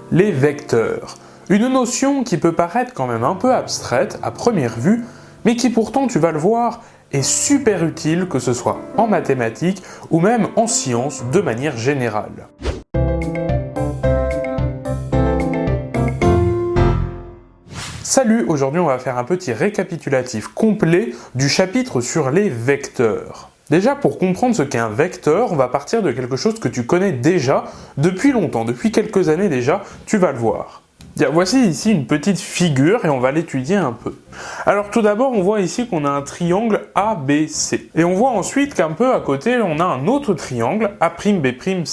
Les vecteurs. Une notion qui peut paraître quand même un peu abstraite à première vue, mais qui pourtant, tu vas le voir, est super utile, que ce soit en mathématiques ou même en sciences de manière générale. Salut, aujourd'hui on va faire un petit récapitulatif complet du chapitre sur les vecteurs. Déjà, pour comprendre ce qu'est un vecteur, on va partir de quelque chose que tu connais déjà depuis longtemps, depuis quelques années déjà, tu vas le voir. Voici ici une petite figure et on va l'étudier un peu. Alors tout d'abord, on voit ici qu'on a un triangle ABC. Et on voit ensuite qu'un peu à côté, on a un autre triangle A'B'C'.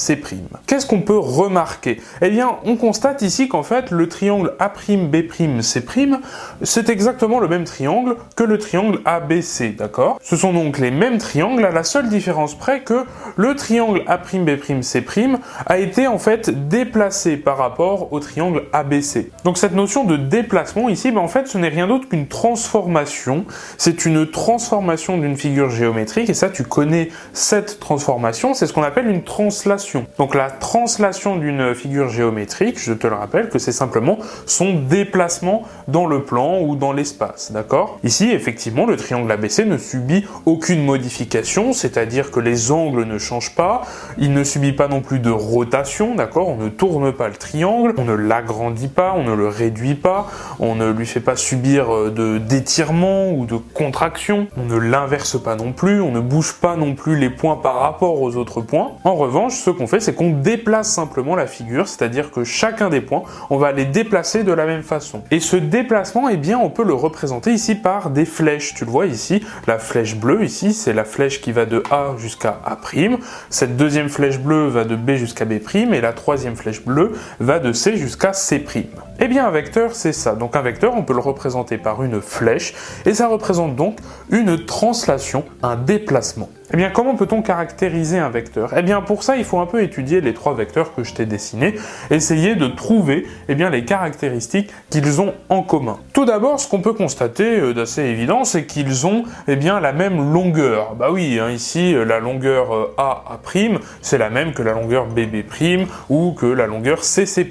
Qu'est-ce qu'on peut remarquer? Eh bien, on constate ici qu'en fait, le triangle A'B'C', c'est exactement le même triangle que le triangle ABC, d'accord? Ce sont donc les mêmes triangles, à la seule différence près que le triangle A'B'C' a été en fait déplacé par rapport au triangle ABC. Donc cette notion de déplacement ici, en fait, ce n'est rien d'autre qu'une transformation. C'est une transformation d'une figure géométrique, et ça, tu connais cette transformation, c'est ce qu'on appelle une translation. Donc la translation d'une figure géométrique, je te le rappelle, que c'est simplement son déplacement dans le plan ou dans l'espace, d'accord? Ici, effectivement, le triangle ABC ne subit aucune modification, c'est-à-dire que les angles ne changent pas, il ne subit pas non plus de rotation, d'accord? On ne tourne pas le triangle, on ne l'agrandit pas, on ne le réduit pas, on ne lui fait pas subir d'étirement ou de contraction, on ne l'inverse pas non plus, on ne bouge pas non plus les points par rapport aux autres points. En revanche, ce qu'on fait, c'est qu'on déplace simplement la figure, c'est-à-dire que chacun des points, on va les déplacer de la même façon. Et ce déplacement, eh bien, on peut le représenter ici par des flèches. Tu le vois ici, la flèche bleue ici, c'est la flèche qui va de A jusqu'à A'. Cette deuxième flèche bleue va de B jusqu'à B', et la troisième flèche bleue va de C jusqu'à C'. Eh bien, un vecteur, c'est ça. Donc un vecteur, on peut le représenter par une flèche, et ça représente donc une translation, un déplacement. Eh bien, comment peut-on caractériser un vecteur? Eh bien, pour ça, il faut un peu étudier les trois vecteurs que je t'ai dessinés, essayer de trouver les caractéristiques qu'ils ont en commun. Tout d'abord, ce qu'on peut constater d'assez évident, c'est qu'ils ont la même longueur. Bah oui, ici, la longueur A', c'est la même que la longueur BB' ou que la longueur CC'.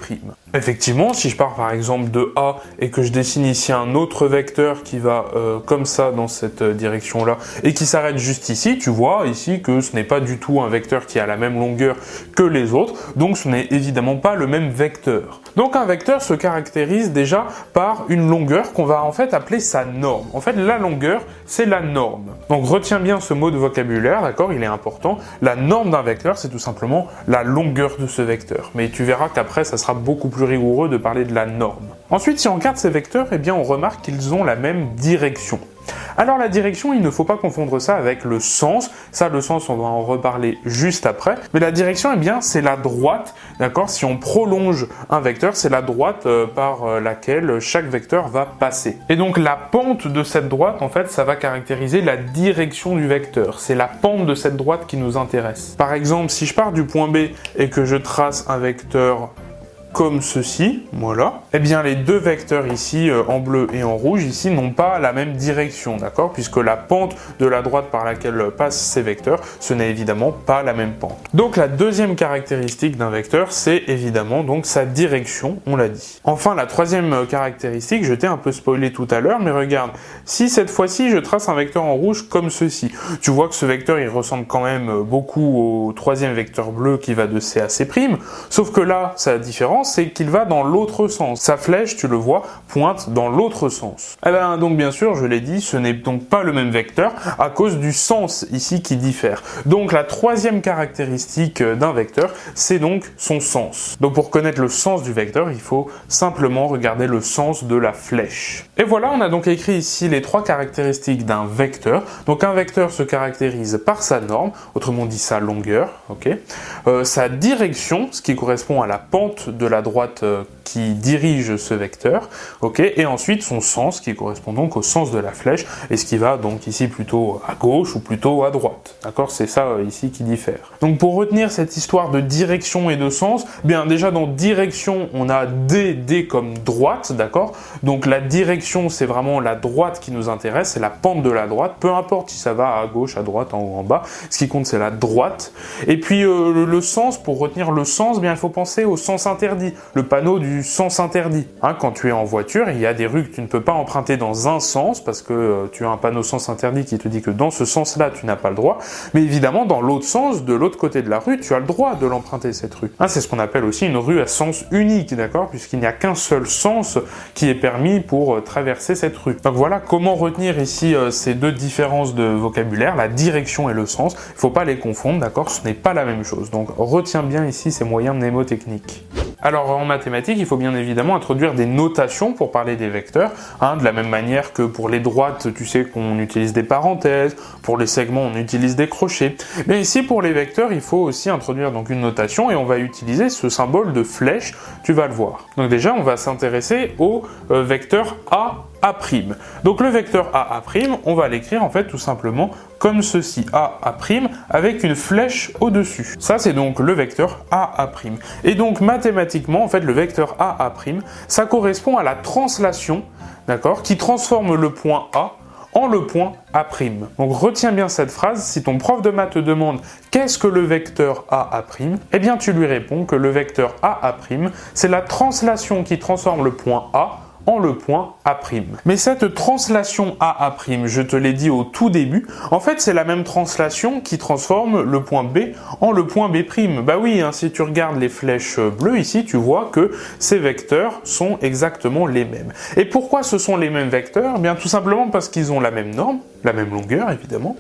Effectivement, si je pars par exemple de A et que je dessine ici un autre vecteur qui va comme ça dans cette direction-là et qui s'arrête juste ici, tu vois ici que ce n'est pas du tout un vecteur qui a la même longueur que les autres, donc ce n'est évidemment pas le même vecteur. Donc un vecteur se caractérise déjà par une longueur qu'on va en fait appeler sa norme. En fait, la longueur, c'est la norme. Donc retiens bien ce mot de vocabulaire, d'accord, il est important. La norme d'un vecteur, c'est tout simplement la longueur de ce vecteur. Mais tu verras qu'après, ça sera beaucoup plus rigoureux de parler de la norme. Ensuite, si on regarde ces vecteurs, on remarque qu'ils ont la même direction. Alors la direction, il ne faut pas confondre ça avec le sens. Ça, le sens, on va en reparler juste après. Mais la direction, c'est la droite, d'accord? Si on prolonge un vecteur, c'est la droite par laquelle chaque vecteur va passer. Et donc la pente de cette droite, en fait, ça va caractériser la direction du vecteur. C'est la pente de cette droite qui nous intéresse. Par exemple, si je pars du point B et que je trace un vecteur comme ceci, voilà, les deux vecteurs ici, en bleu et en rouge, ici, n'ont pas la même direction, d'accord? Puisque la pente de la droite par laquelle passent ces vecteurs, ce n'est évidemment pas la même pente. Donc la deuxième caractéristique d'un vecteur, c'est évidemment donc sa direction, on l'a dit. Enfin, la troisième caractéristique, je t'ai un peu spoilé tout à l'heure, mais regarde, si cette fois-ci, je trace un vecteur en rouge comme ceci, tu vois que ce vecteur, il ressemble quand même beaucoup au troisième vecteur bleu qui va de C à C', sauf que là, sa différence, c'est qu'il va dans l'autre sens. Sa flèche, tu le vois, pointe dans l'autre sens. Donc bien sûr, je l'ai dit, ce n'est donc pas le même vecteur à cause du sens ici qui diffère. Donc la troisième caractéristique d'un vecteur, c'est donc son sens. Donc pour connaître le sens du vecteur, il faut simplement regarder le sens de la flèche. Et voilà, on a donc écrit ici les trois caractéristiques d'un vecteur. Donc un vecteur se caractérise par sa norme, autrement dit sa longueur, sa direction, ce qui correspond à la pente de la droite qui dirige ce vecteur, et ensuite son sens qui correspond donc au sens de la flèche et ce qui va donc ici plutôt à gauche ou plutôt à droite, d'accord? C'est ça ici qui diffère. Donc pour retenir cette histoire de direction et de sens, déjà dans direction on a D comme droite, d'accord? Donc la direction c'est vraiment la droite qui nous intéresse, c'est la pente de la droite, peu importe si ça va à gauche, à droite, en haut, en bas, ce qui compte c'est la droite. Et puis le sens, pour retenir le sens, il faut penser au sens interdit. interdit, le panneau du sens interdit. Hein, quand tu es en voiture, il y a des rues que tu ne peux pas emprunter dans un sens parce que tu as un panneau sens interdit qui te dit que dans ce sens-là, tu n'as pas le droit. Mais évidemment, dans l'autre sens, de l'autre côté de la rue, tu as le droit de l'emprunter, cette rue. Hein, c'est ce qu'on appelle aussi une rue à sens unique, d'accord, puisqu'il n'y a qu'un seul sens qui est permis pour traverser cette rue. Donc voilà comment retenir ici ces deux différences de vocabulaire, la direction et le sens. Il ne faut pas les confondre, d'accord, ce n'est pas la même chose. Donc retiens bien ici ces moyens mnémotechniques. Alors en mathématiques, il faut bien évidemment introduire des notations pour parler des vecteurs, hein, de la même manière que pour les droites, tu sais qu'on utilise des parenthèses, pour les segments on utilise des crochets. Mais ici pour les vecteurs, il faut aussi introduire donc une notation et on va utiliser ce symbole de flèche, tu vas le voir. Donc déjà on va s'intéresser au vecteur A'. Donc le vecteur A', on va l'écrire en fait tout simplement comme ceci, A' avec une flèche au-dessus. Ça c'est donc le vecteur A'. Et donc mathématiquement en fait le vecteur A', ça correspond à la translation, d'accord, qui transforme le point A en le point A'. Donc retiens bien cette phrase, si ton prof de maths te demande qu'est-ce que le vecteur A', eh bien tu lui réponds que le vecteur A', c'est la translation qui transforme le point A en le point A'. Mais cette translation A', je te l'ai dit au tout début, en fait c'est la même translation qui transforme le point B en le point B'. Bah oui, hein, si tu regardes les flèches bleues ici, tu vois que ces vecteurs sont exactement les mêmes. Et pourquoi ce sont les mêmes vecteurs? Eh bien tout simplement parce qu'ils ont la même norme, la même longueur évidemment,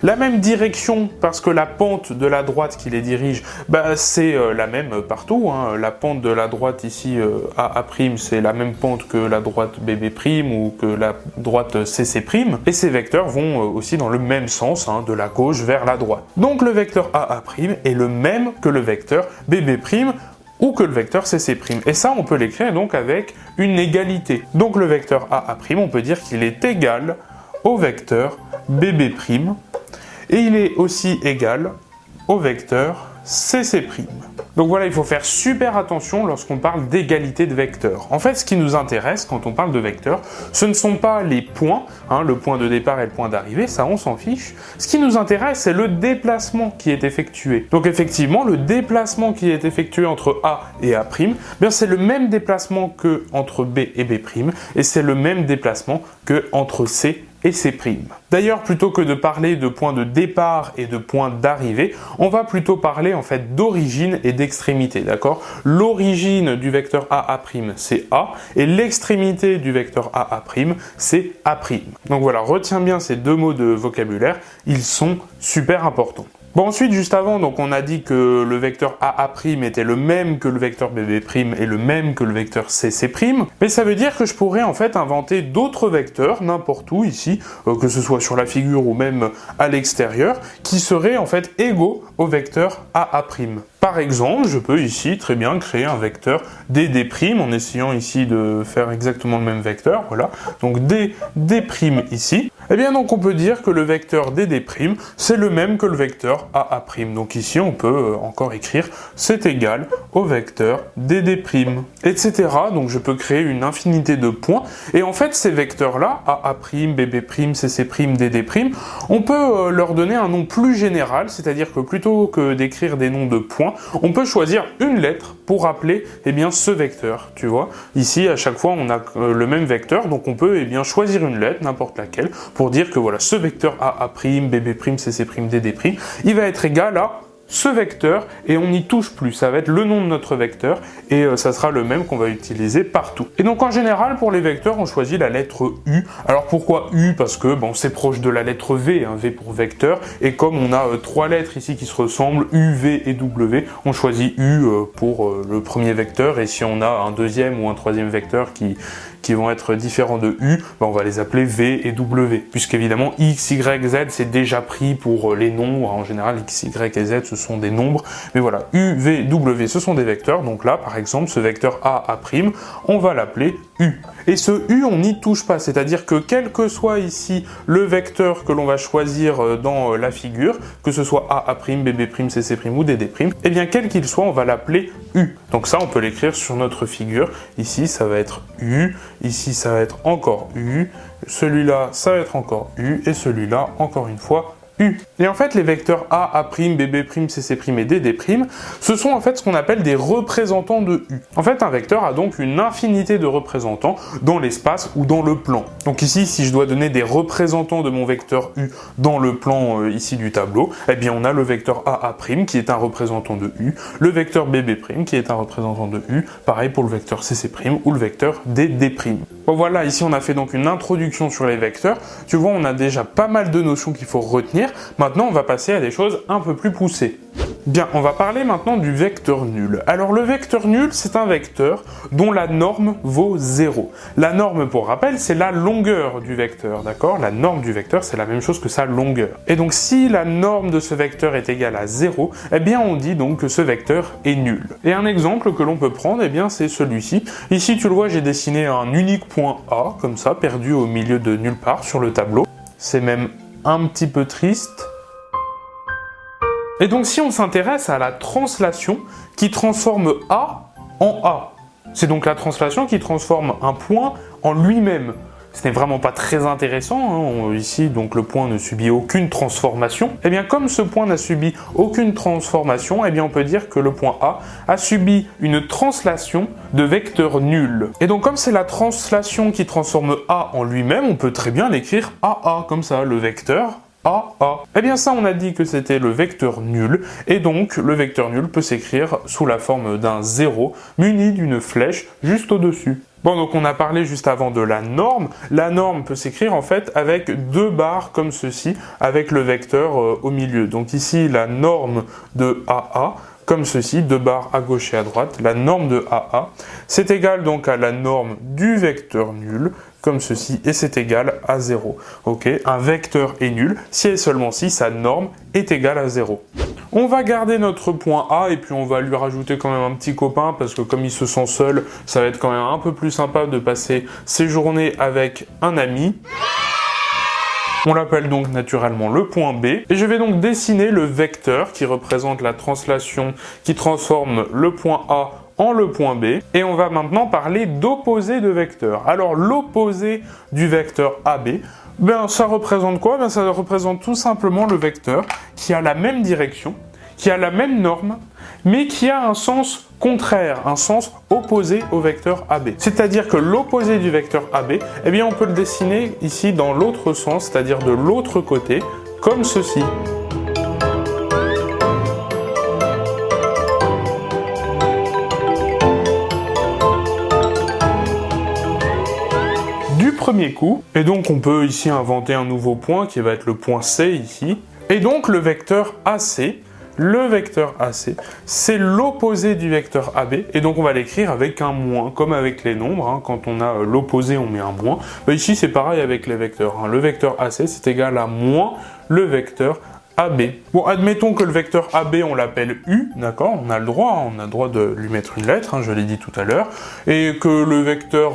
la même direction parce que la pente de la droite qui les dirige, bah, c'est la même partout, hein. La pente de la droite ici, A', c'est la même pente que la droite BB' ou que la droite CC', et ces vecteurs vont aussi dans le même sens, hein, de la gauche vers la droite. Donc le vecteur A', est le même que le vecteur BB' ou que le vecteur CC'. Et ça, on peut l'écrire donc avec une égalité. Donc le vecteur A', on peut dire qu'il est égal au vecteur BB', et il est aussi égal au vecteur CC'. Donc voilà, il faut faire super attention lorsqu'on parle d'égalité de vecteurs. En fait, ce qui nous intéresse quand on parle de vecteurs, ce ne sont pas les points, hein, le point de départ et le point d'arrivée, ça on s'en fiche. Ce qui nous intéresse, c'est le déplacement qui est effectué. Donc effectivement, le déplacement qui est effectué entre A et A', bien c'est le même déplacement que entre B et B', et c'est le même déplacement que entre C et C'. D'ailleurs, plutôt que de parler de point de départ et de point d'arrivée, on va plutôt parler en fait d'origine et d'extrémité, d'accord? L'origine du vecteur A', c'est A, et l'extrémité du vecteur A', c'est A'. Donc voilà, retiens bien ces deux mots de vocabulaire, ils sont super importants. Bon, ensuite, juste avant, donc on a dit que le vecteur A', était le même que le vecteur BB' et le même que le vecteur CC', mais ça veut dire que je pourrais en fait inventer d'autres vecteurs, n'importe où ici, que ce soit sur la figure ou même à l'extérieur, qui seraient en fait égaux au vecteur A'. Par exemple, je peux ici très bien créer un vecteur DD' en essayant ici de faire exactement le même vecteur, voilà. Donc DD' ici. Eh bien donc on peut dire que le vecteur DD', c'est le même que le vecteur A'. Donc ici on peut encore écrire c'est égal au vecteur DD', etc. Donc je peux créer une infinité de points. Et en fait ces vecteurs-là, A', BB', CC', DD', on peut leur donner un nom plus général, c'est-à-dire que plutôt que d'écrire des noms de points, on peut choisir une lettre pour appeler eh bien, ce vecteur, tu vois. Ici, à chaque fois, on a le même vecteur, donc on peut eh bien, choisir une lettre, n'importe laquelle, pour dire que voilà, ce vecteur A', BB', CC', DD', il va être égal à ce vecteur et on n'y touche plus, ça va être le nom de notre vecteur et ça sera le même qu'on va utiliser partout. Et donc en général pour les vecteurs on choisit la lettre U. Alors pourquoi U? Parce que bon, c'est proche de la lettre V, hein, V pour vecteur, et comme on a trois lettres ici qui se ressemblent, U, V et W, on choisit U pour le premier vecteur, et si on a un deuxième ou un troisième vecteur qui vont être différents de U, ben on va les appeler V et W, puisqu'évidemment X, Y, Z c'est déjà pris pour les nombres, en général X, Y et Z ce sont des nombres, mais voilà, U, V, W ce sont des vecteurs, donc là par exemple ce vecteur A', on va l'appeler U. Et ce U on n'y touche pas, c'est-à-dire que quel que soit ici le vecteur que l'on va choisir dans la figure, que ce soit A', BB', CC' ou DD', eh bien quel qu'il soit on va l'appeler U. Donc ça on peut l'écrire sur notre figure, ici ça va être U, ici ça va être encore U, celui-là ça va être encore U, et celui-là encore une fois U. U. Et en fait, les vecteurs A, A', BB', CC' et DD', ce sont en fait ce qu'on appelle des représentants de U. En fait, un vecteur a donc une infinité de représentants dans l'espace ou dans le plan. Donc ici, si je dois donner des représentants de mon vecteur U dans le plan ici du tableau, eh bien on a le vecteur AA' qui est un représentant de U, le vecteur BB' qui est un représentant de U, pareil pour le vecteur CC' ou le vecteur DD'. Bon voilà, ici on a fait donc une introduction sur les vecteurs. Tu vois, on a déjà pas mal de notions qu'il faut retenir. Maintenant, on va passer à des choses un peu plus poussées. Bien, on va parler maintenant du vecteur nul. Alors le vecteur nul, c'est un vecteur dont la norme vaut 0. La norme, pour rappel, c'est la longueur du vecteur, d'accord? La norme du vecteur, c'est la même chose que sa longueur. Et donc si la norme de ce vecteur est égale à 0, eh bien on dit donc que ce vecteur est nul. Et un exemple que l'on peut prendre, eh bien c'est celui-ci. Ici, tu le vois, j'ai dessiné un unique point A, comme ça, perdu au milieu de nulle part sur le tableau. C'est même un petit peu triste. Et donc si on s'intéresse à la translation qui transforme A en A, c'est donc la translation qui transforme un point en lui-même. Ce n'est vraiment pas très intéressant, hein. Ici donc le point ne subit aucune transformation. Et bien comme ce point n'a subi aucune transformation, et bien on peut dire que le point A a subi une translation de vecteur nul. Et donc comme c'est la translation qui transforme A en lui-même, on peut très bien l'écrire AA, comme ça, le vecteur AA. Eh bien ça, on a dit que c'était le vecteur nul, et donc le vecteur nul peut s'écrire sous la forme d'un 0, muni d'une flèche juste au-dessus. Bon, donc on a parlé juste avant de la norme. La norme peut s'écrire en fait avec deux barres comme ceci, avec le vecteur au milieu. Donc ici, la norme de AA, comme ceci, deux barres à gauche et à droite. La norme de AA, c'est égal donc à la norme du vecteur nul, comme ceci, et c'est égal à 0. Ok, un vecteur est nul si et seulement si sa norme est égale à 0. On va garder notre point A et puis on va lui rajouter quand même un petit copain parce que comme il se sent seul, ça va être quand même un peu plus sympa de passer ses journées avec un ami. On l'appelle donc naturellement le point B. Et je vais donc dessiner le vecteur qui représente la translation qui transforme le point A en le point B. Et on va maintenant parler d'opposé de vecteur. Alors l'opposé du vecteur AB, ben ça représente quoi? Ben ça représente tout simplement le vecteur qui a la même direction, qui a la même norme, mais qui a un sens contraire, un sens opposé au vecteur AB. C'est-à-dire que l'opposé du vecteur AB, eh bien on peut le dessiner ici dans l'autre sens, c'est-à-dire de l'autre côté, comme ceci. Premier coup, et donc on peut ici inventer un nouveau point qui va être le point C ici, et donc le vecteur AC, c'est l'opposé du vecteur AB, et donc on va l'écrire avec un moins, comme avec les nombres, hein. Quand on a l'opposé on met un moins, ben ici c'est pareil avec les vecteurs, hein. Le vecteur AC c'est égal à moins le vecteur AB. Bon, admettons que le vecteur AB, on l'appelle U, d'accord? On a le droit de lui mettre une lettre, hein, je l'ai dit tout à l'heure, et que le vecteur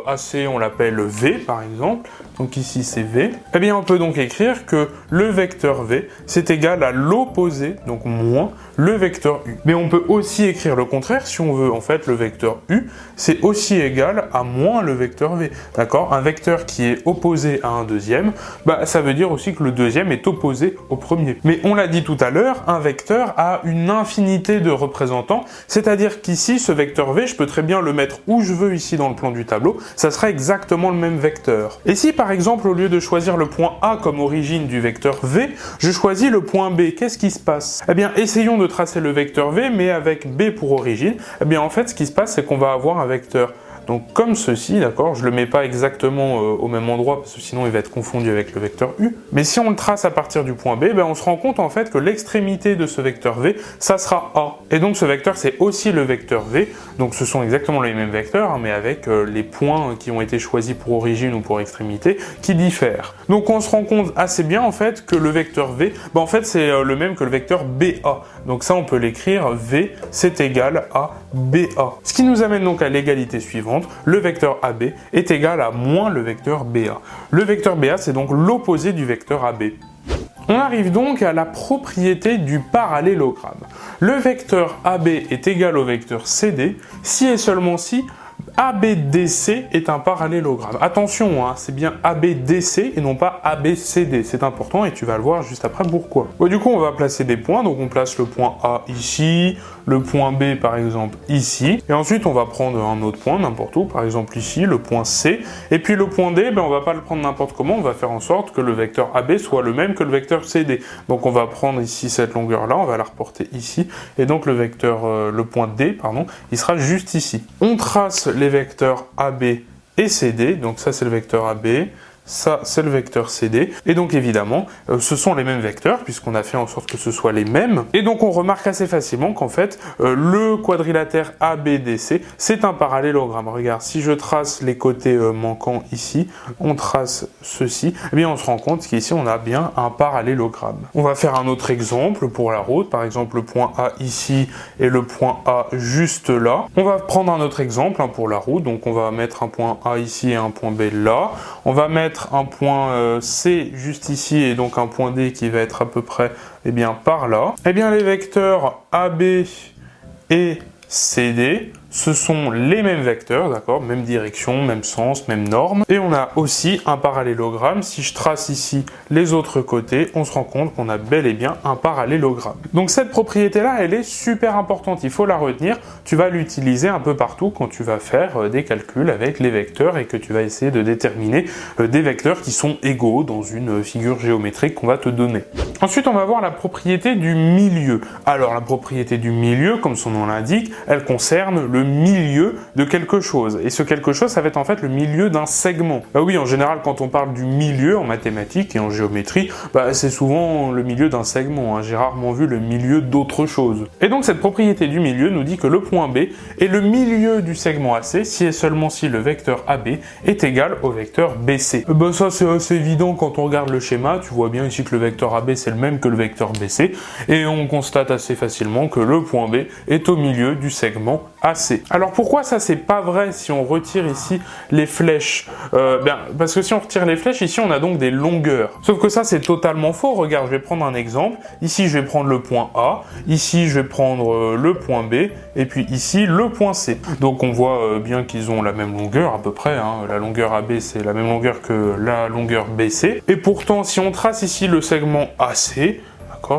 AC, on l'appelle V, par exemple, donc ici c'est V. Eh bien, on peut donc écrire que le vecteur V, c'est égal à l'opposé, donc moins le vecteur U. Mais on peut aussi écrire le contraire, si on veut, en fait, le vecteur U, c'est aussi égal à moins le vecteur V, d'accord? Un vecteur qui est opposé à un deuxième, bah, ça veut dire aussi que le deuxième est opposé au premier. Mais on l'a dit tout à l'heure, un vecteur a une infinité de représentants, c'est-à-dire qu'ici, ce vecteur V, je peux très bien le mettre où je veux ici dans le plan du tableau, ça sera exactement le même vecteur. Et si par exemple, au lieu de choisir le point A comme origine du vecteur V, je choisis le point B, qu'est-ce qui se passe? Eh bien, essayons de tracer le vecteur V, mais avec B pour origine. Eh bien, en fait, ce qui se passe, c'est qu'on va avoir un vecteur donc comme ceci, d'accord? Je le mets pas exactement au même endroit parce que sinon il va être confondu avec le vecteur U. Mais si on le trace à partir du point B, ben on se rend compte en fait que l'extrémité de ce vecteur V, ça sera A. Et donc ce vecteur c'est aussi le vecteur V. Donc ce sont exactement les mêmes vecteurs, hein, mais avec les points qui ont été choisis pour origine ou pour extrémité qui diffèrent. Donc on se rend compte assez bien en fait que le vecteur V, ben en fait c'est le même que le vecteur BA. Donc ça on peut l'écrire V c'est égal à BA. Ce qui nous amène donc à l'égalité suivante. Le vecteur AB est égal à moins le vecteur BA. Le vecteur BA, c'est donc l'opposé du vecteur AB. On arrive donc à la propriété du parallélogramme. Le vecteur AB est égal au vecteur CD si et seulement si ABDC est un parallélogramme. Attention, hein, c'est bien ABDC et non pas ABCD. C'est important et tu vas le voir juste après pourquoi. Bon, du coup, on va placer des points. Donc, on place le point A ici, le point B, par exemple, ici. Et ensuite, on va prendre un autre point, n'importe où, par exemple ici, le point C. Et puis, le point D, ben, on va pas le prendre n'importe comment. On va faire en sorte que le vecteur AB soit le même que le vecteur CD. Donc, on va prendre ici cette longueur-là, on va la reporter ici. Et donc, le point D, pardon, il sera juste ici. On trace les vecteurs AB et CD. Donc, ça, c'est le vecteur AB. Ça, c'est le vecteur CD. Et donc, évidemment, ce sont les mêmes vecteurs, puisqu'on a fait en sorte que ce soit les mêmes. Et donc, on remarque assez facilement qu'en fait, le quadrilatère ABDC, c'est un parallélogramme. Regarde, si je trace les côtés manquants ici, on trace ceci, eh bien, on se rend compte qu'ici, on a bien un parallélogramme. On va faire un autre exemple pour la route. Par exemple, le point A ici et le point A juste là. On va prendre un autre exemple pour la route. Donc, on va mettre un point A ici et un point B là. On va mettre un point C juste ici et donc un point D qui va être à peu près par là. Eh bien les vecteurs AB et CD, ce sont les mêmes vecteurs, d'accord, même direction, même sens, même norme. Et on a aussi un parallélogramme. Si je trace ici les autres côtés, on se rend compte qu'on a bel et bien un parallélogramme. Donc cette propriété-là, elle est super importante, il faut la retenir. Tu vas l'utiliser un peu partout quand tu vas faire des calculs avec les vecteurs et que tu vas essayer de déterminer des vecteurs qui sont égaux dans une figure géométrique qu'on va te donner. Ensuite, on va voir la propriété du milieu. Alors la propriété du milieu, comme son nom l'indique, elle concerne le milieu de quelque chose. Et ce quelque chose, ça va être en fait le milieu d'un segment. Bah oui, en général, quand on parle du milieu en mathématiques et en géométrie, c'est souvent le milieu d'un segment. Hein. J'ai rarement vu le milieu d'autre chose. Et donc cette propriété du milieu nous dit que le point B est le milieu du segment AC si et seulement si le vecteur AB est égal au vecteur BC. Ça c'est assez évident quand on regarde le schéma. Tu vois bien ici que le vecteur AB c'est le même que le vecteur BC. Et on constate assez facilement que le point B est au milieu du segment AC. Alors pourquoi ça c'est pas vrai si on retire ici les flèches parce que si on retire les flèches, ici on a donc des longueurs. Sauf que ça c'est totalement faux. Regarde, je vais prendre un exemple. Ici je vais prendre le point A, ici je vais prendre le point B, et puis ici le point C. Donc on voit bien qu'ils ont la même longueur à peu près. Hein. La longueur AB c'est la même longueur que la longueur BC. Et pourtant si on trace ici le segment AC,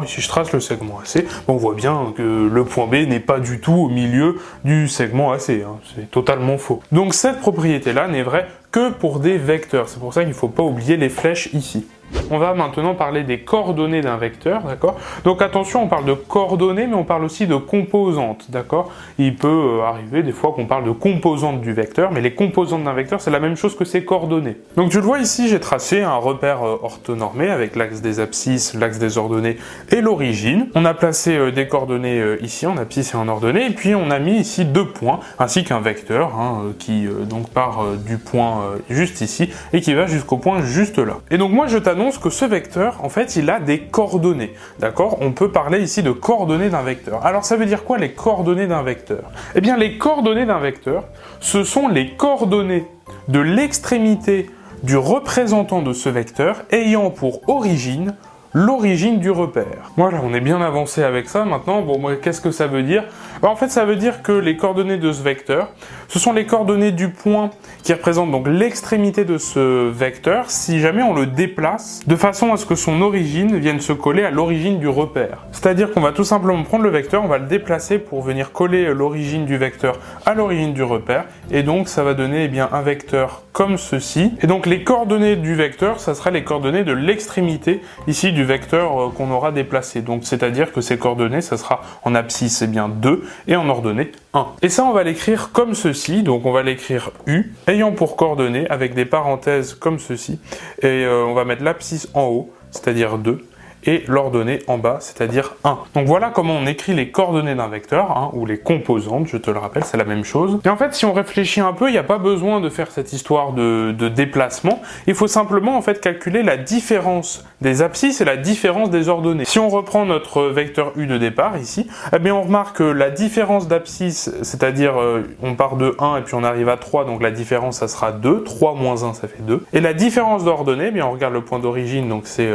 ici je trace le segment AC, on voit bien que le point B n'est pas du tout au milieu du segment AC, hein. C'est totalement faux. Donc cette propriété-là n'est vraie que pour des vecteurs, c'est pour ça qu'il ne faut pas oublier les flèches ici. On va maintenant parler des coordonnées d'un vecteur, d'accord? Donc attention, on parle de coordonnées, mais on parle aussi de composantes, d'accord? Il peut arriver des fois qu'on parle de composantes du vecteur, mais les composantes d'un vecteur, c'est la même chose que ses coordonnées. Donc tu le vois ici, j'ai tracé un repère orthonormé avec l'axe des abscisses, l'axe des ordonnées et l'origine. On a placé des coordonnées ici, en abscisse et en ordonnée, et puis on a mis ici deux points, ainsi qu'un vecteur qui donc part du point juste ici et qui va jusqu'au point juste là. Et donc moi je t'annonce que ce vecteur, en fait, il a des coordonnées, d'accord? On peut parler ici de coordonnées d'un vecteur. Alors, ça veut dire quoi, les coordonnées d'un vecteur? Eh bien, les coordonnées d'un vecteur, ce sont les coordonnées de l'extrémité du représentant de ce vecteur ayant pour origine l'origine du repère. Voilà, on est bien avancé avec ça maintenant. Bon, qu'est-ce que ça veut dire? En fait, ça veut dire que les coordonnées de ce vecteur, ce sont les coordonnées du point qui représente donc l'extrémité de ce vecteur si jamais on le déplace de façon à ce que son origine vienne se coller à l'origine du repère. C'est-à-dire qu'on va tout simplement prendre le vecteur, on va le déplacer pour venir coller l'origine du vecteur à l'origine du repère, et donc ça va donner un vecteur comme ceci. Et donc les coordonnées du vecteur, ça sera les coordonnées de l'extrémité ici du vecteur qu'on aura déplacé. Donc c'est-à-dire que ces coordonnées, ça sera en abscisse 2 et en ordonnée 1. Et ça, on va l'écrire comme ceci. Donc on va l'écrire U, ayant pour coordonnées avec des parenthèses comme ceci. Et on va mettre l'abscisse en haut, c'est-à-dire 2. Et l'ordonnée en bas, c'est-à-dire 1. Donc voilà comment on écrit les coordonnées d'un vecteur, ou les composantes, je te le rappelle, c'est la même chose. Et en fait, si on réfléchit un peu, il n'y a pas besoin de faire cette histoire de déplacement, il faut simplement en fait calculer la différence des abscisses et la différence des ordonnées. Si on reprend notre vecteur U de départ ici, eh bien on remarque que la différence d'abscisse, c'est-à-dire on part de 1 et puis on arrive à 3, donc la différence ça sera 2, 3 moins 1 ça fait 2. Et la différence d'ordonnée, eh bien on regarde le point d'origine, donc c'est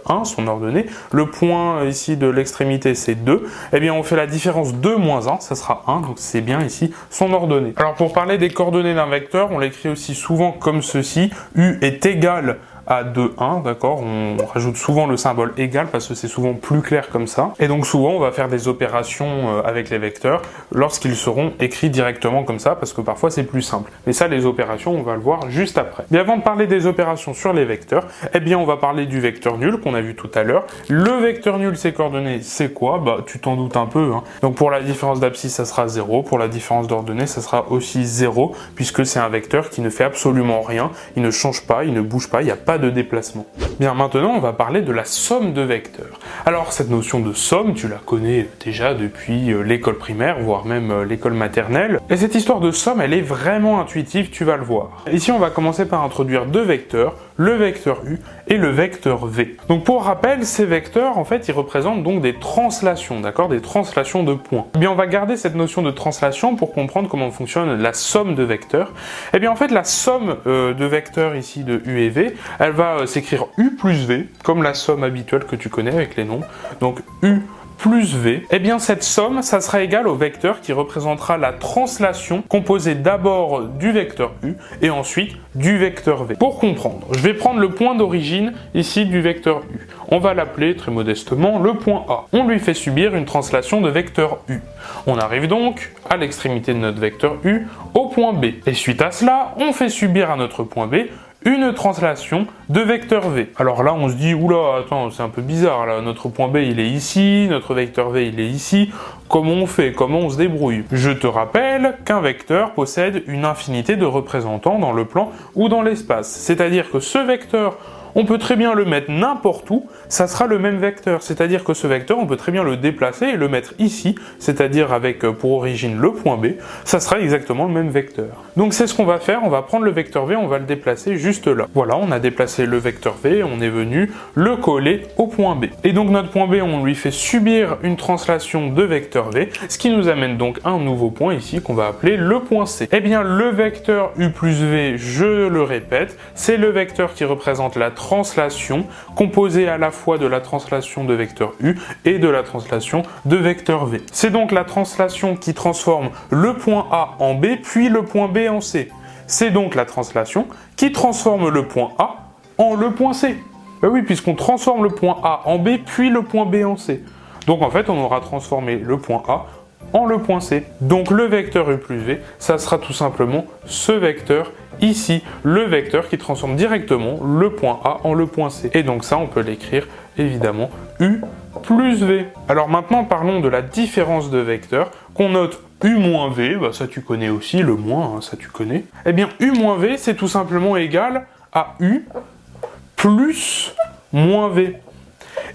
1, son ordonnée, coordonnée, le point ici de l'extrémité c'est 2, eh bien on fait la différence 2 moins 1, ça sera 1, donc c'est bien ici son ordonnée. Alors pour parler des coordonnées d'un vecteur, on l'écrit aussi souvent comme ceci, U est égal à 2, 1, d'accord? On rajoute souvent le symbole égal parce que c'est souvent plus clair comme ça. Et donc souvent on va faire des opérations avec les vecteurs lorsqu'ils seront écrits directement comme ça parce que parfois c'est plus simple. Mais ça, les opérations, on va le voir juste après. Mais avant de parler des opérations sur les vecteurs, eh bien on va parler du vecteur nul qu'on a vu tout à l'heure. Le vecteur nul, ses coordonnées, c'est quoi? Bah tu t'en doutes un peu, hein. Donc pour la différence d'abscisse, ça sera 0. Pour la différence d'ordonnée, ça sera aussi 0 puisque c'est un vecteur qui ne fait absolument rien. Il ne change pas, il ne bouge pas, il n'y a pas de déplacement. Bien, maintenant on va parler de la somme de vecteurs. Alors cette notion de somme, tu la connais déjà depuis l'école primaire, voire même l'école maternelle. Et cette histoire de somme, elle est vraiment intuitive, tu vas le voir. Ici on va commencer par introduire deux vecteurs, le vecteur U et le vecteur V. Donc pour rappel, ces vecteurs, en fait, ils représentent donc des translations, d'accord? Des translations de points. Eh bien, on va garder cette notion de translation pour comprendre comment fonctionne la somme de vecteurs. Eh bien, en fait, la somme de vecteurs ici de U et V, elle va s'écrire U plus V, comme la somme habituelle que tu connais avec les nombres. Donc U plus V, eh bien cette somme, ça sera égal au vecteur qui représentera la translation composée d'abord du vecteur U et ensuite du vecteur V. Pour comprendre, je vais prendre le point d'origine ici du vecteur U. On va l'appeler très modestement le point A. On lui fait subir une translation de vecteur U. On arrive donc à l'extrémité de notre vecteur U au point B. Et suite à cela, on fait subir à notre point B une translation de vecteur V. Alors là, on se dit, oula, attends, c'est un peu bizarre, là, notre point B, il est ici, notre vecteur V, il est ici, comment on fait, comment on se débrouille? Je te rappelle qu'un vecteur possède une infinité de représentants dans le plan ou dans l'espace, c'est-à-dire que ce vecteur, on peut très bien le mettre n'importe où, ça sera le même vecteur, c'est-à-dire que ce vecteur, on peut très bien le déplacer et le mettre ici, c'est-à-dire avec pour origine le point B, ça sera exactement le même vecteur. Donc c'est ce qu'on va faire, on va prendre le vecteur V, on va le déplacer juste là. Voilà, on a déplacé le vecteur V, on est venu le coller au point B. Et donc notre point B, on lui fait subir une translation de vecteur V, ce qui nous amène donc à un nouveau point ici qu'on va appeler le point C. Eh bien le vecteur U plus V, je le répète, c'est le vecteur qui représente la translation composée à la fois de la translation de vecteur U et de la translation de vecteur V. C'est donc la translation qui transforme le point A en B puis le point B en C. C'est donc la translation qui transforme le point A en le point C. Ben oui, puisqu'on transforme le point A en B puis le point B en C. Donc en fait, on aura transformé le point A en le point C. Donc le vecteur U plus V, ça sera tout simplement ce vecteur ici, le vecteur qui transforme directement le point A en le point C. Et donc ça, on peut l'écrire évidemment U plus V. Alors maintenant, parlons de la différence de vecteurs qu'on note U moins V, bah ça tu connais aussi, le moins, hein, ça tu connais. Eh bien U moins V, c'est tout simplement égal à U plus moins V.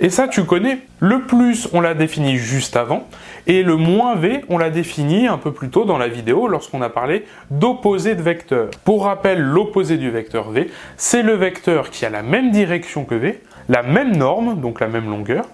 Et ça, tu connais. Le plus, on l'a défini juste avant, et le moins V, on l'a défini un peu plus tôt dans la vidéo lorsqu'on a parlé d'opposé de vecteur. Pour rappel, l'opposé du vecteur V, c'est le vecteur qui a la même direction que V, la même norme, donc la même longueur,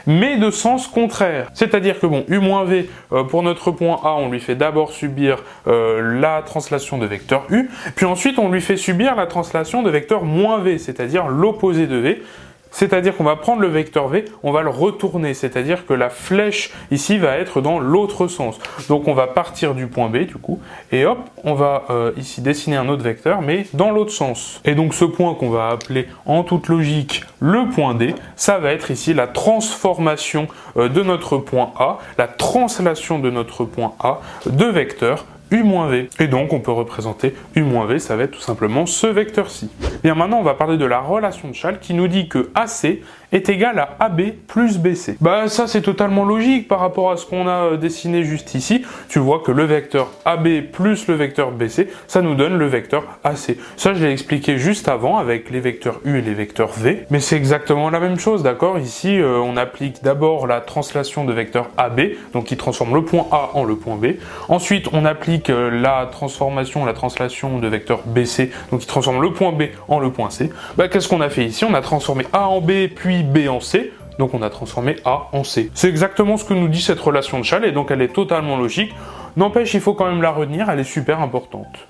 mais de sens contraire. C'est-à-dire que bon, U moins V, pour notre point A, on lui fait d'abord subir la translation de vecteur U, puis ensuite on lui fait subir la translation de vecteur moins V, c'est-à-dire l'opposé de V. C'est-à-dire qu'on va prendre le vecteur V, on va le retourner, c'est-à-dire que la flèche ici va être dans l'autre sens. Donc on va partir du point B du coup, et hop, on va ici dessiner un autre vecteur, mais dans l'autre sens. Et donc ce point qu'on va appeler en toute logique le point D, ça va être ici la transformation de notre point A, la translation de notre point A de vecteur U moins V. Et donc on peut représenter U moins V, ça va être tout simplement ce vecteur-ci. Bien maintenant on va parler de la relation de Schall qui nous dit que AC est égal à AB plus BC. Bah ça c'est totalement logique par rapport à ce qu'on a dessiné juste ici. Tu vois que le vecteur AB plus le vecteur BC, ça nous donne le vecteur AC. Ça je l'ai expliqué juste avant avec les vecteurs U et les vecteurs V, mais c'est exactement la même chose, d'accord? Ici on applique d'abord la translation de vecteur AB, donc qui transforme le point A en le point B. Ensuite on applique la translation de vecteur BC, donc qui transforme le point B en le point C. Bah qu'est-ce qu'on a fait ici? On a transformé A en B puis B en C, donc on a transformé A en C. C'est exactement ce que nous dit cette relation de Schall, et donc elle est totalement logique. N'empêche, il faut quand même la retenir, elle est super importante.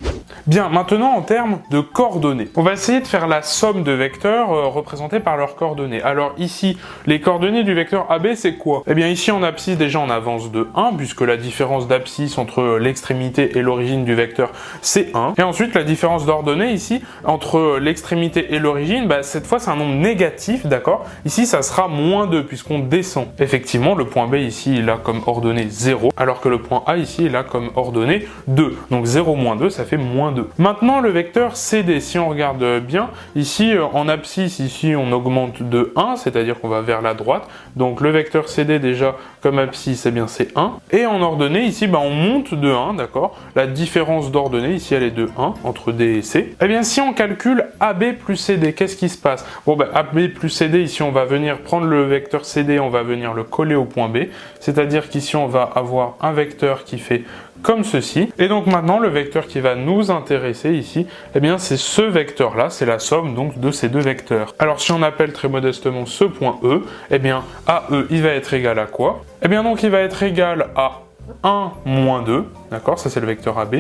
Bien, maintenant en termes de coordonnées. On va essayer de faire la somme de vecteurs représentés par leurs coordonnées. Alors ici, les coordonnées du vecteur AB, c'est quoi? Eh bien ici en abscisse, déjà on avance de 1, puisque la différence d'abscisse entre l'extrémité et l'origine du vecteur, c'est 1. Et ensuite, la différence d'ordonnée ici, entre l'extrémité et l'origine, cette fois c'est un nombre négatif, d'accord? Ici, ça sera moins 2, puisqu'on descend. Effectivement, le point B ici, il a comme ordonnée 0, alors que le point A ici, il a comme ordonnée 2. Donc 0 moins 2, ça fait moins 2. Maintenant, le vecteur CD, si on regarde bien, ici, en abscisse, ici, on augmente de 1, c'est-à-dire qu'on va vers la droite. Donc le vecteur CD, déjà, comme abscisse, eh bien c'est 1. Et en ordonnée, ici, on monte de 1, d'accord? La différence d'ordonnée, ici, elle est de 1, entre D et C. Eh bien, si on calcule AB plus CD, qu'est-ce qui se passe? Bon, AB plus CD, ici, on va venir prendre le vecteur CD, on va venir le coller au point B. C'est-à-dire qu'ici, on va avoir un vecteur qui fait comme ceci. Et donc maintenant, le vecteur qui va nous intéresser ici, eh bien c'est ce vecteur-là, c'est la somme donc de ces deux vecteurs. Alors si on appelle très modestement ce point E, eh bien AE, il va être égal à quoi? Eh bien donc il va être égal à 1 moins 2, d'accord, ça c'est le vecteur AB,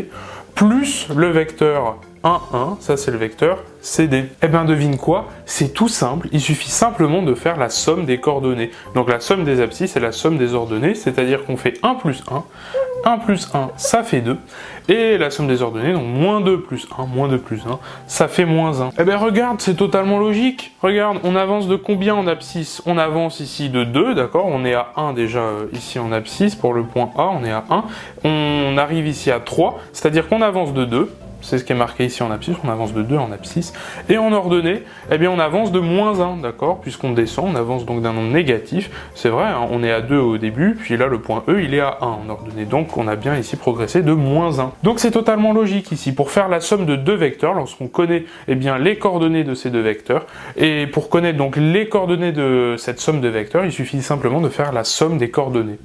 plus le vecteur 1, 1, ça c'est le vecteur CD. Eh bien devine quoi? C'est tout simple, il suffit simplement de faire la somme des coordonnées. Donc la somme des abscisses et la somme des ordonnées, c'est-à-dire qu'on fait 1 plus 1, 1 plus 1, ça fait 2, et la somme des ordonnées, donc moins 2 plus 1, moins 2 plus 1, ça fait moins 1. Eh bien regarde, c'est totalement logique. Regarde, on avance de combien en abscisse? On avance ici de 2, d'accord? On est à 1 déjà ici en abscisse, pour le point A, on est à 1. On arrive ici à 3, c'est-à-dire qu'on avance de 2. C'est ce qui est marqué ici en abscisse, on avance de 2 en abscisse. Et en ordonnée, eh bien on avance de moins 1, d'accord? Puisqu'on descend, on avance donc d'un nombre négatif. C'est vrai, hein, on est à 2 au début, puis là le point E, il est à 1 en ordonnée. Donc on a bien ici progressé de moins 1. Donc c'est totalement logique ici. Pour faire la somme de deux vecteurs, lorsqu'on connaît eh bien, les coordonnées de ces deux vecteurs, et pour connaître donc les coordonnées de cette somme de vecteurs, il suffit simplement de faire la somme des coordonnées.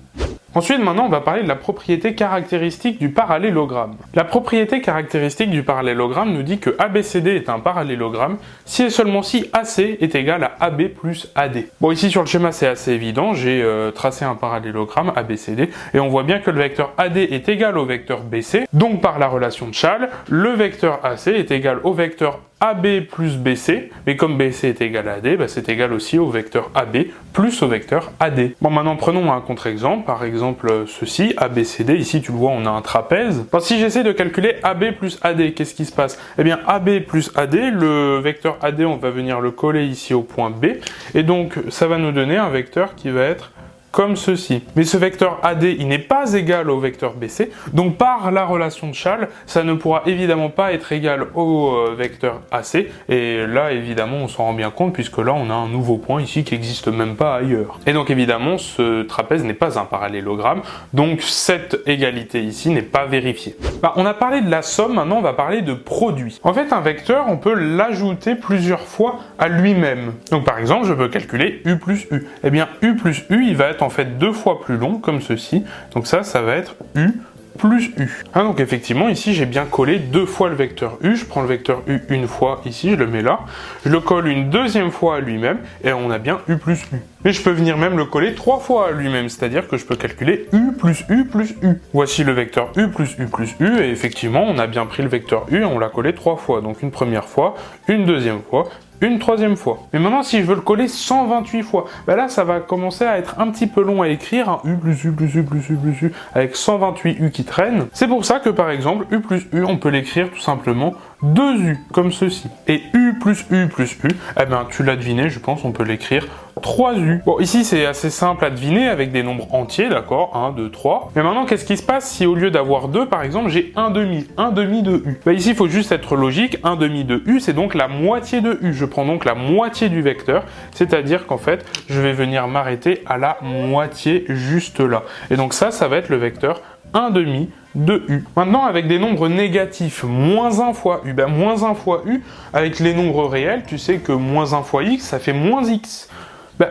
Ensuite, maintenant, on va parler de la propriété caractéristique du parallélogramme. La propriété caractéristique du parallélogramme nous dit que ABCD est un parallélogramme si et seulement si AC est égal à AB plus AD. Bon, ici sur le schéma, c'est assez évident. J'ai tracé un parallélogramme ABCD et on voit bien que le vecteur AD est égal au vecteur BC. Donc, par la relation de Chasles, le vecteur AC est égal au vecteur AB plus BC, mais comme BC est égal à AD, c'est égal aussi au vecteur AB plus au vecteur AD. Bon, maintenant prenons un contre-exemple, par exemple ceci, ABCD, ici tu le vois, on a un trapèze. Bon, si j'essaie de calculer AB plus AD, qu'est-ce qui se passe? Eh bien AB plus AD, le vecteur AD, on va venir le coller ici au point B, et donc ça va nous donner un vecteur qui va être comme ceci. Mais ce vecteur AD, il n'est pas égal au vecteur BC, donc par la relation de Chasles, ça ne pourra évidemment pas être égal au vecteur AC, et là, évidemment, on s'en rend bien compte, puisque là, on a un nouveau point ici qui n'existe même pas ailleurs. Et donc, évidemment, ce trapèze n'est pas un parallélogramme, donc cette égalité ici n'est pas vérifiée. On a parlé de la somme, maintenant on va parler de produit. En fait, un vecteur, on peut l'ajouter plusieurs fois à lui-même. Donc, par exemple, je peux calculer U plus U. Eh bien, U plus U, il va être en fait deux fois plus long, comme ceci. Donc ça va être U plus U. Donc effectivement, ici, j'ai bien collé deux fois le vecteur U. Je prends le vecteur U une fois, ici, je le mets là. Je le colle une deuxième fois à lui-même, et on a bien U plus U. Mais je peux venir même le coller trois fois à lui-même, c'est-à-dire que je peux calculer U plus U plus U. Voici le vecteur U plus U plus U, et effectivement, on a bien pris le vecteur U et on l'a collé trois fois. Donc une première fois, une deuxième fois, une troisième fois. Mais maintenant, si je veux le coller 128 fois, là, ça va commencer à être un petit peu long à écrire, hein, U plus U plus U plus U plus U, avec 128 U qui traînent. C'est pour ça que, par exemple, U plus U, on peut l'écrire tout simplement 2U, comme ceci. Et U plus U plus U, eh bien, tu l'as deviné, je pense, on peut l'écrire 3U. Bon, ici, c'est assez simple à deviner avec des nombres entiers, d'accord, 1, 2, 3. Mais maintenant, qu'est-ce qui se passe si au lieu d'avoir 2, par exemple, j'ai 1 demi de U? Ici, il faut juste être logique, 1 demi de U, c'est donc la moitié de U. Je prends donc la moitié du vecteur, c'est-à-dire qu'en fait, je vais venir m'arrêter à la moitié juste là. Et donc ça va être le vecteur 1 demi de U. Maintenant, avec des nombres négatifs, moins 1 fois U, moins 1 fois U, avec les nombres réels, tu sais que moins 1 fois X, ça fait moins X.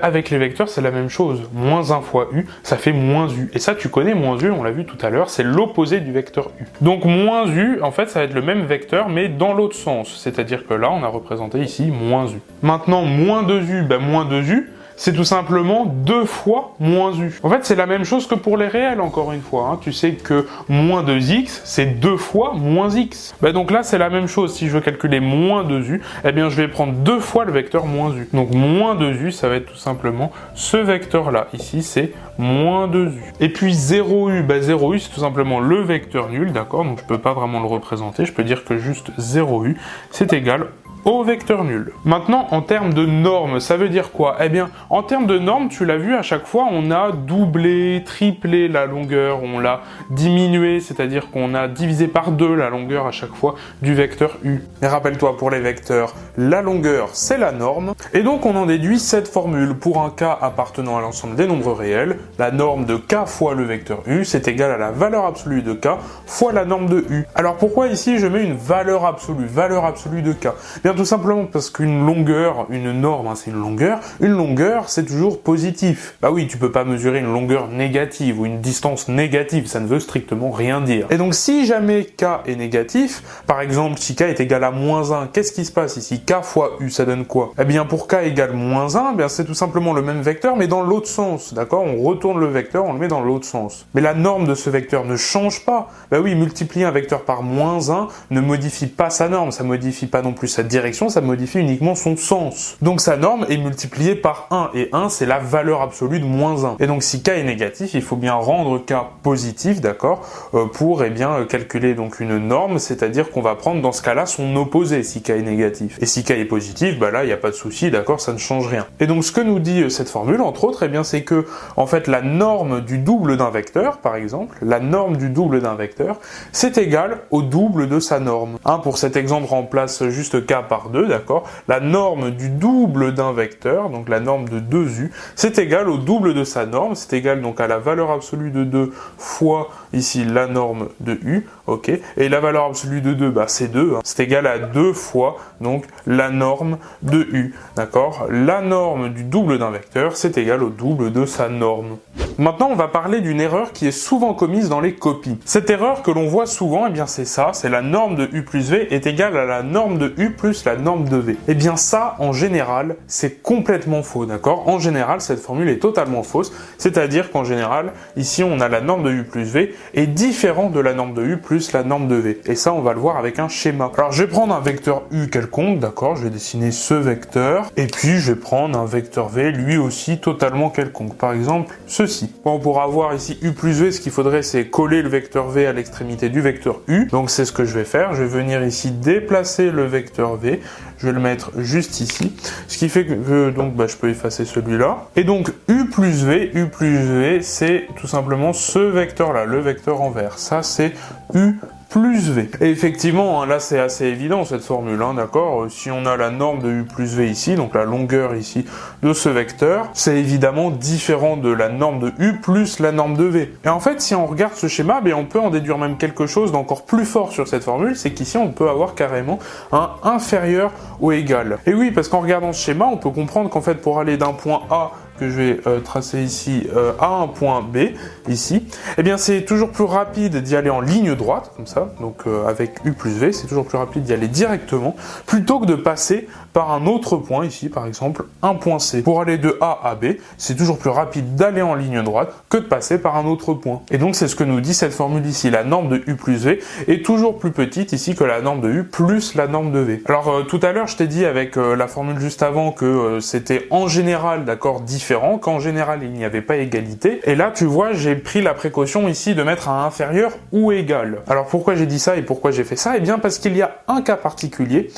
Avec les vecteurs, c'est la même chose. Moins 1 fois U, ça fait moins U. Et ça, tu connais moins U, on l'a vu tout à l'heure, c'est l'opposé du vecteur U. Donc moins U, en fait, ça va être le même vecteur, mais dans l'autre sens. C'est-à-dire que là, on a représenté ici moins U. Maintenant, moins 2U, moins 2U, c'est tout simplement 2 fois moins u. En fait, c'est la même chose que pour les réels, encore une fois. Hein. Tu sais que moins 2x, c'est 2 fois moins x. Bah donc là, c'est la même chose. Si je veux calculer moins 2u, eh bien, je vais prendre 2 fois le vecteur moins u. Donc, moins 2u, ça va être tout simplement ce vecteur-là. Ici, c'est moins 2u. Et puis 0u, bah 0u, c'est tout simplement le vecteur nul, d'accord? Donc, je peux pas vraiment le représenter. Je peux dire que juste 0u, c'est égal au vecteur nul. Maintenant, en termes de normes, ça veut dire quoi? Eh bien, en termes de normes, tu l'as vu, à chaque fois, on a doublé, triplé la longueur, on l'a diminué, c'est-à-dire qu'on a divisé par 2 la longueur à chaque fois du vecteur u. Et rappelle-toi, pour les vecteurs, la longueur, c'est la norme. Et donc, on en déduit cette formule. Pour un k appartenant à l'ensemble des nombres réels, la norme de k fois le vecteur u, c'est égal à la valeur absolue de k fois la norme de u. Alors, pourquoi ici, je mets une valeur absolue de k? Bien, tout simplement parce qu'une longueur, une norme, hein, c'est une longueur, c'est toujours positif. Bah oui, tu peux pas mesurer une longueur négative ou une distance négative, ça ne veut strictement rien dire. Et donc, si jamais k est négatif, par exemple, si k est égal à moins 1, qu'est-ce qui se passe ici? K fois u, ça donne quoi? Eh bien, pour k égale moins 1, bien, c'est tout simplement le même vecteur, mais dans l'autre sens, d'accord? On retourne le vecteur, on le met dans l'autre sens. Mais la norme de ce vecteur ne change pas. Bah oui, multiplier un vecteur par moins 1 ne modifie pas sa norme, ça modifie pas non plus sa direction, ça modifie uniquement son sens. Donc sa norme est multipliée par 1, et 1 c'est la valeur absolue de moins 1. Et donc si k est négatif, il faut bien rendre k positif, d'accord, pour calculer donc une norme, c'est-à-dire qu'on va prendre dans ce cas-là son opposé si k est négatif. Et si k est positif, bah là il n'y a pas de souci, d'accord, ça ne change rien. Et donc ce que nous dit cette formule, entre autres, c'est que en fait la norme du double d'un vecteur, par exemple, la norme du double d'un vecteur, c'est égal au double de sa norme. Pour cet exemple, remplace juste k par 2, d'accord? La norme du double d'un vecteur, donc la norme de 2u, c'est égal au double de sa norme, c'est égal donc à la valeur absolue de 2 fois ici la norme de u, ok? Et la valeur absolue de 2, bah c'est 2, c'est égal à 2 fois donc la norme de u, d'accord? La norme du double d'un vecteur, c'est égal au double de sa norme. Maintenant, on va parler d'une erreur qui est souvent commise dans les copies. Cette erreur que l'on voit souvent, eh bien c'est ça, c'est la norme de u plus v est égale à la norme de u plus la norme de v. Eh bien ça, en général, c'est complètement faux, d'accord? En général, cette formule est totalement fausse, c'est-à-dire qu'en général, ici, on a la norme de u plus v est différente de la norme de u plus la norme de v. Et ça, on va le voir avec un schéma. Alors, je vais prendre un vecteur u quelconque, d'accord? Je vais dessiner ce vecteur, et puis je vais prendre un vecteur v, lui aussi totalement quelconque. Par exemple, ceci. Bon, pour avoir ici u plus v, ce qu'il faudrait, c'est coller le vecteur v à l'extrémité du vecteur u. Donc, c'est ce que je vais faire. Je vais venir ici déplacer le vecteur v. Je vais le mettre juste ici. Ce qui fait que donc, je peux effacer celui-là. Et donc, u plus v, c'est tout simplement ce vecteur-là, le vecteur envers. Ça, c'est u plus v. Et effectivement, là c'est assez évident cette formule, d'accord? Si on a la norme de u plus v ici, donc la longueur ici de ce vecteur, c'est évidemment différent de la norme de u plus la norme de v. Et en fait, si on regarde ce schéma, on peut en déduire même quelque chose d'encore plus fort sur cette formule, c'est qu'ici on peut avoir carrément un inférieur ou égal. Et oui, parce qu'en regardant ce schéma, on peut comprendre qu'en fait pour aller d'un point A que je vais tracer ici à un point B, ici, eh bien c'est toujours plus rapide d'y aller en ligne droite, comme ça, donc avec u plus v, c'est toujours plus rapide d'y aller directement, plutôt que de passer par un autre point, ici par exemple, un point C. Pour aller de A à B, c'est toujours plus rapide d'aller en ligne droite que de passer par un autre point. Et donc c'est ce que nous dit cette formule ici, la norme de u plus v est toujours plus petite ici que la norme de u plus la norme de v. Alors tout à l'heure je t'ai dit avec la formule juste avant que c'était en général, d'accord, différent, qu'en général il n'y avait pas égalité, et là tu vois j'ai pris la précaution ici de mettre un inférieur ou égal. Alors pourquoi j'ai dit ça et pourquoi j'ai fait ça? Eh bien parce qu'il y a un cas particulier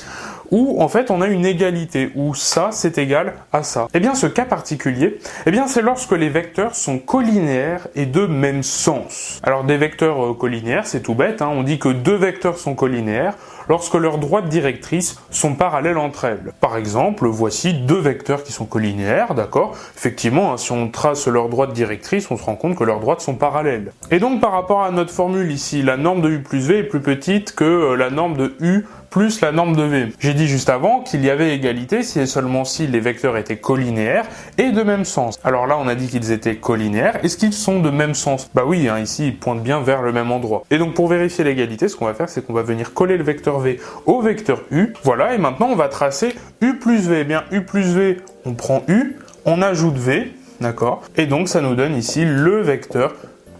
où en fait on a une égalité, où ça c'est égal à ça. Eh bien ce cas particulier, c'est lorsque les vecteurs sont collinéaires et de même sens. Alors des vecteurs collinéaires, c'est tout bête, on dit que deux vecteurs sont collinéaires lorsque leurs droites directrices sont parallèles entre elles. Par exemple, voici deux vecteurs qui sont collinéaires, d'accord? Effectivement, si on trace leurs droites directrices, on se rend compte que leurs droites sont parallèles. Et donc par rapport à notre formule ici, la norme de u plus v est plus petite que la norme de u plus la norme de v. J'ai dit juste avant qu'il y avait égalité si et seulement si les vecteurs étaient collinéaires et de même sens. Alors là, on a dit qu'ils étaient collinéaires. Est-ce qu'ils sont de même sens? Bah oui, ici, ils pointent bien vers le même endroit. Et donc, pour vérifier l'égalité, ce qu'on va faire, c'est qu'on va venir coller le vecteur v au vecteur u. Voilà, et maintenant, on va tracer u plus v. Eh bien, u plus v, on prend u, on ajoute v, d'accord? Et donc ça nous donne ici le vecteur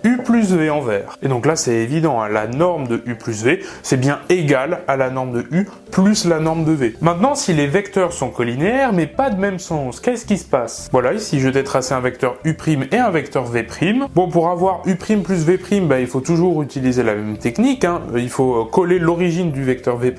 u plus v en vert. Et donc là c'est évident, hein, la norme de u plus v, c'est bien égal à la norme de u plus la norme de v. Maintenant, si les vecteurs sont collinéaires mais pas de même sens, qu'est-ce qui se passe? Voilà, ici je t'ai tracé un vecteur u' et un vecteur v'. Bon, pour avoir u' plus v', il faut toujours utiliser la même technique, hein. Il faut coller l'origine du vecteur v'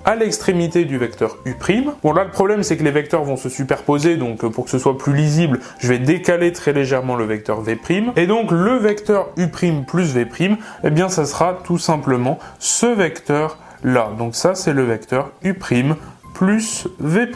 à l'extrémité du vecteur u'. Bon là le problème c'est que les vecteurs vont se superposer, donc pour que ce soit plus lisible, je vais décaler très légèrement le vecteur v'. Et donc le vecteur u' plus v', eh bien ça sera tout simplement ce vecteur là. Donc ça c'est le vecteur u' plus v'.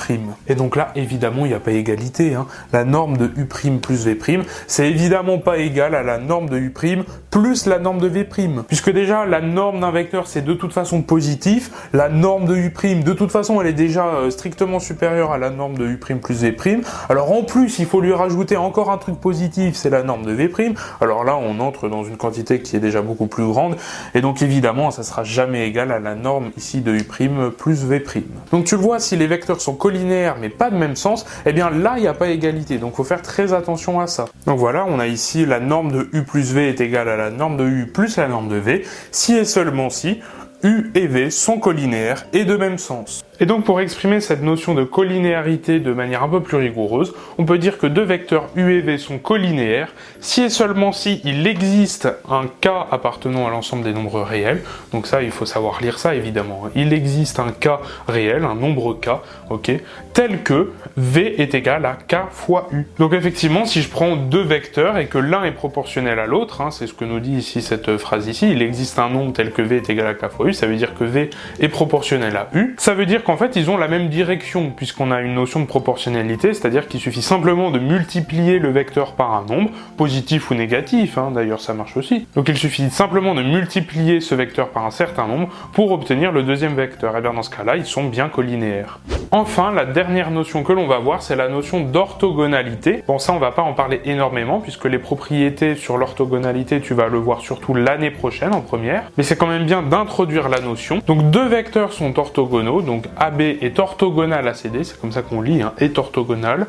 Et donc là, évidemment, il n'y a pas égalité, hein. La norme de u' plus v', c'est évidemment pas égal à la norme de u' plus la norme de v'. Puisque déjà, la norme d'un vecteur, c'est de toute façon positif. La norme de u', de toute façon, elle est déjà strictement supérieure à la norme de u' plus v'. Alors en plus, il faut lui rajouter encore un truc positif, c'est la norme de v'. Alors là, on entre dans une quantité qui est déjà beaucoup plus grande. Et donc évidemment, ça sera jamais égal à la norme ici de u' plus v'. Donc tu le vois, si les vecteurs sont collinéaires mais pas de même sens, eh bien là il n'y a pas égalité, donc il faut faire très attention à ça. Donc voilà, on a ici la norme de u plus v est égale à la norme de u plus la norme de v, si et seulement si u et v sont collinéaires et de même sens. Et donc pour exprimer cette notion de collinéarité de manière un peu plus rigoureuse, on peut dire que deux vecteurs u et v sont collinéaires si et seulement si il existe un k appartenant à l'ensemble des nombres réels. Donc ça, il faut savoir lire ça évidemment. Il existe un k réel, un nombre k, ok, tel que v est égal à k fois u. Donc effectivement, si je prends deux vecteurs et que l'un est proportionnel à l'autre, hein, c'est ce que nous dit ici cette phrase ici, il existe un nombre tel que v est égal à k fois u, ça veut dire que v est proportionnel à u. Ça veut dire qu'en fait, ils ont la même direction, puisqu'on a une notion de proportionnalité, c'est-à-dire qu'il suffit simplement de multiplier le vecteur par un nombre, positif ou négatif, hein, d'ailleurs ça marche aussi. Donc il suffit simplement de multiplier ce vecteur par un certain nombre pour obtenir le deuxième vecteur. Et bien dans ce cas-là, ils sont bien collinéaires. Enfin, la dernière notion que l'on va voir, c'est la notion d'orthogonalité. Bon, ça on va pas en parler énormément, puisque les propriétés sur l'orthogonalité, tu vas le voir surtout l'année prochaine en première, mais c'est quand même bien d'introduire la notion. Donc deux vecteurs sont orthogonaux, donc AB est orthogonal à CD, c'est comme ça qu'on lit, hein, est orthogonal,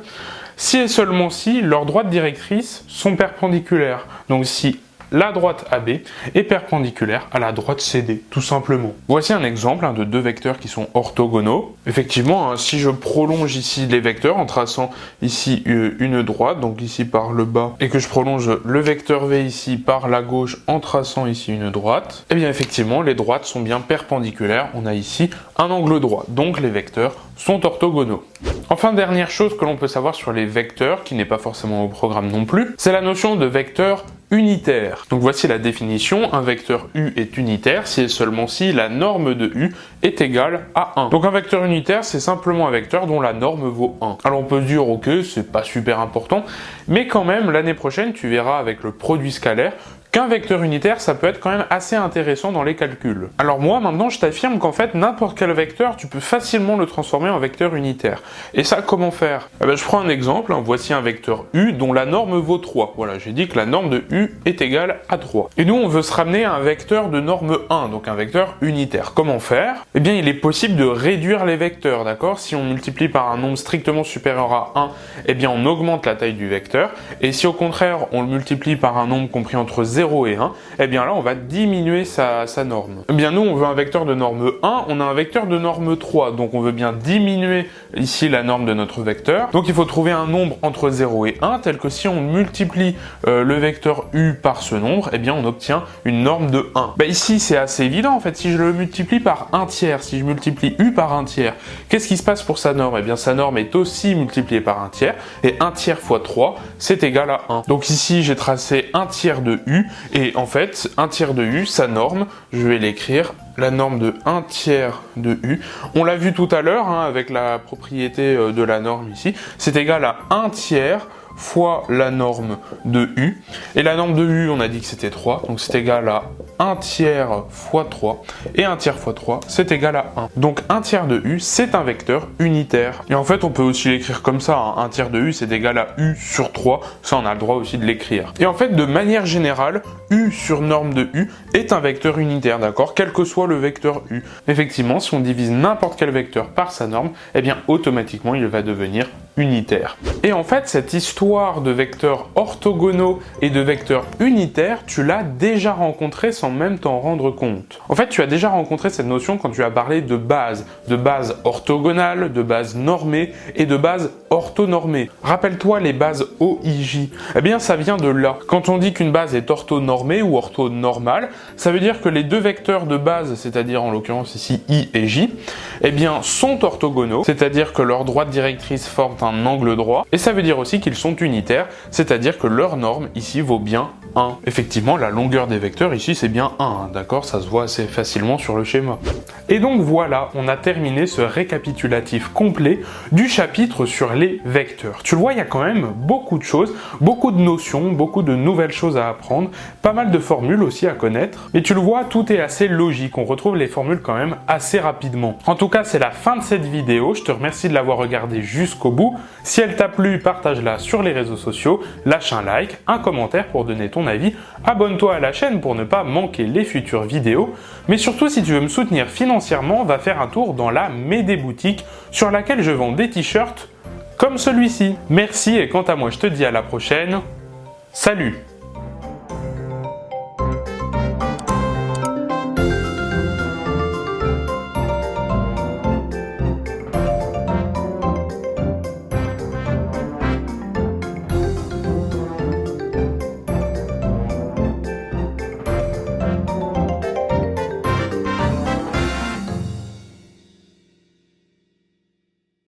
si et seulement si leurs droites directrices sont perpendiculaires. Donc si la droite AB est perpendiculaire à la droite CD, tout simplement. Voici un exemple, hein, de deux vecteurs qui sont orthogonaux. Effectivement, hein, si je prolonge ici les vecteurs en traçant ici une droite, donc ici par le bas, et que je prolonge le vecteur V ici par la gauche en traçant ici une droite, et bien effectivement les droites sont bien perpendiculaires. On a ici un angle droit, donc les vecteurs sont orthogonaux. Enfin, dernière chose que l'on peut savoir sur les vecteurs, qui n'est pas forcément au programme non plus, c'est la notion de vecteur unitaire. Donc voici la définition, un vecteur U est unitaire si et seulement si la norme de U est égale à 1. Donc un vecteur unitaire, c'est simplement un vecteur dont la norme vaut 1. Alors on peut dire ok, c'est pas super important, mais quand même l'année prochaine tu verras avec le produit scalaire qu'un vecteur unitaire, ça peut être quand même assez intéressant dans les calculs. Alors moi, maintenant, je t'affirme qu'en fait, n'importe quel vecteur, tu peux facilement le transformer en vecteur unitaire. Et ça, comment faire? Eh ben, je prends un exemple, hein. Voici un vecteur U dont la norme vaut 3. Voilà, j'ai dit que la norme de U est égale à 3. Et nous, on veut se ramener à un vecteur de norme 1, donc un vecteur unitaire. Comment faire? Eh bien, il est possible de réduire les vecteurs, d'accord? Si on multiplie par un nombre strictement supérieur à 1, eh bien, on augmente la taille du vecteur. Et si au contraire, on le multiplie par un nombre compris entre 0 et 1, eh bien là on va diminuer sa norme. Eh bien nous on veut un vecteur de norme 1, on a un vecteur de norme 3, donc on veut bien diminuer ici la norme de notre vecteur. Donc il faut trouver un nombre entre 0 et 1, tel que si on multiplie le vecteur U par ce nombre, eh bien on obtient une norme de 1. Bah ici c'est assez évident en fait, si je le multiplie par 1 tiers, si je multiplie U par 1 tiers, qu'est-ce qui se passe pour sa norme? Eh bien sa norme est aussi multipliée par 1 tiers, et 1 tiers fois 3, c'est égal à 1. Donc ici j'ai tracé 1 tiers de U, et en fait, 1 tiers de U, sa norme, je vais l'écrire, la norme de 1 tiers de U. On l'a vu tout à l'heure, hein, avec la propriété de la norme ici, c'est égal à 1 tiers fois la norme de U. Et la norme de U, on a dit que c'était 3, donc c'est égal à 1 tiers fois 3. Et 1 tiers fois 3, c'est égal à 1. Donc 1 tiers de U, c'est un vecteur unitaire. Et en fait, on peut aussi l'écrire comme ça, hein. 1 tiers de U, c'est égal à U sur 3. Ça, on a le droit aussi de l'écrire. Et en fait, de manière générale, U sur norme de U est un vecteur unitaire, d'accord? Quel que soit le vecteur U. Effectivement, si on divise n'importe quel vecteur par sa norme, eh bien, automatiquement, il va devenir unitaire. Et en fait, cette histoire de vecteurs orthogonaux et de vecteurs unitaires, tu l'as déjà rencontrée sans même t'en rendre compte. En fait, tu as déjà rencontré cette notion quand tu as parlé de base orthogonales, de base normée et de base orthonormée. Rappelle-toi les bases OIJ. Eh bien, ça vient de là. Quand on dit qu'une base est orthonormée ou orthonormale, ça veut dire que les deux vecteurs de base, c'est-à-dire en l'occurrence ici I et J, eh bien, sont orthogonaux, c'est-à-dire que leurs droites directrices forment un angle droit, et ça veut dire aussi qu'ils sont unitaires, c'est-à-dire que leur norme ici vaut bien 1. Effectivement, la longueur des vecteurs ici c'est bien 1, hein, d'accord, ça se voit assez facilement sur le schéma. Et donc voilà, on a terminé ce récapitulatif complet du chapitre sur les vecteurs. Tu le vois, il y a quand même beaucoup de choses, beaucoup de notions, beaucoup de nouvelles choses à apprendre, pas mal de formules aussi à connaître, et tu le vois, tout est assez logique, on retrouve les formules quand même assez rapidement. En tout cas, c'est la fin de cette vidéo, je te remercie de l'avoir regardée jusqu'au bout. Si elle t'a plu, partage-la sur les réseaux sociaux, lâche un like, un commentaire pour donner ton avis, abonne-toi à la chaîne pour ne pas manquer les futures vidéos, mais surtout si tu veux me soutenir financièrement, va faire un tour dans la Médé boutique sur laquelle je vends des t-shirts comme celui-ci. Merci et quant à moi je te dis à la prochaine, salut!